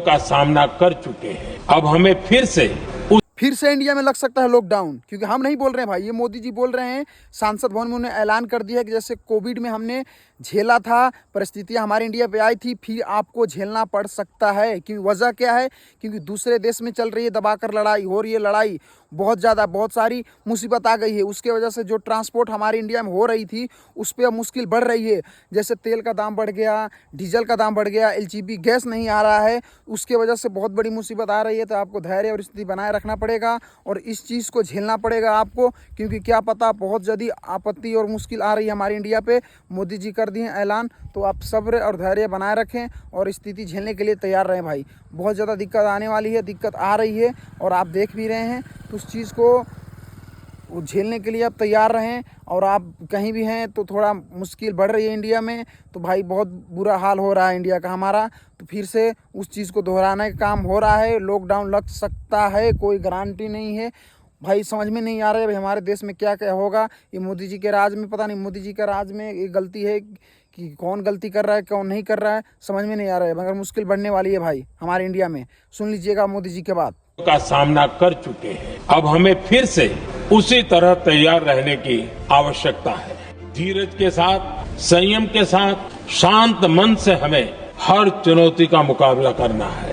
का सामना कर चुके हैं। अब हमें फिर से इंडिया में लग सकता है लॉकडाउन, क्योंकि हम नहीं बोल रहे हैं भाई, ये मोदी जी बोल रहे हैं। सांसद भवन में उन्होंने ऐलान कर दिया कि जैसे कोविड में हमने झेला था, परिस्थितियां हमारे इंडिया पे आई थी, फिर आपको झेलना पड़ सकता है। क्योंकि वजह क्या है, क्योंकि दूसरे देश में चल रही है दबाकर लड़ाई, हो रही है लड़ाई, बहुत ज़्यादा, बहुत सारी मुसीबत आ गई है। उसके वजह से जो ट्रांसपोर्ट हमारे इंडिया में हो रही थी उस पर अब मुश्किल बढ़ रही है। जैसे तेल का दाम बढ़ गया, डीजल का दाम बढ़ गया, एलपीजी गैस नहीं आ रहा है, उसके वजह से बहुत बड़ी मुसीबत आ रही है। तो आपको धैर्य और स्थिति बनाए रखना पड़ेगा और इस चीज़ को झेलना पड़ेगा आपको, क्योंकि क्या पता बहुत जल्दी आपत्ति और मुश्किल आ रही है हमारे इंडिया पे। मोदी जी कर दिए ऐलान, तो आप सब्र और धैर्य बनाए रखें और स्थिति झेलने के लिए तैयार रहें भाई। बहुत ज़्यादा दिक्कत आने वाली है, दिक्कत आ रही है और आप देख भी रहे हैं। तो उस चीज़ को झेलने के लिए आप तैयार रहें। और आप कहीं भी हैं तो थोड़ा मुश्किल बढ़ रही है इंडिया में, तो भाई बहुत बुरा हाल हो रहा है इंडिया का हमारा। तो फिर से उस चीज़ को दोहराने का काम हो रहा है। लॉकडाउन लग सकता है, कोई गारंटी नहीं है भाई। समझ में नहीं आ रहा है भाई हमारे देश में क्या क्या होगा। ये मोदी जी के राज में, पता नहीं मोदी जी के राज में ये गलती है कि कौन गलती कर रहा है, कौन नहीं कर रहा है, समझ में नहीं आ रहा है। मगर मुश्किल बढ़ने वाली है भाई हमारे इंडिया में। सुन लीजिएगा मोदी जी के बात। का सामना कर चुके हैं। अब हमें फिर से उसी तरह तैयार रहने की आवश्यकता है। धीरज के साथ, संयम के साथ, शांत मन से हमें हर चुनौती का मुकाबला करना है।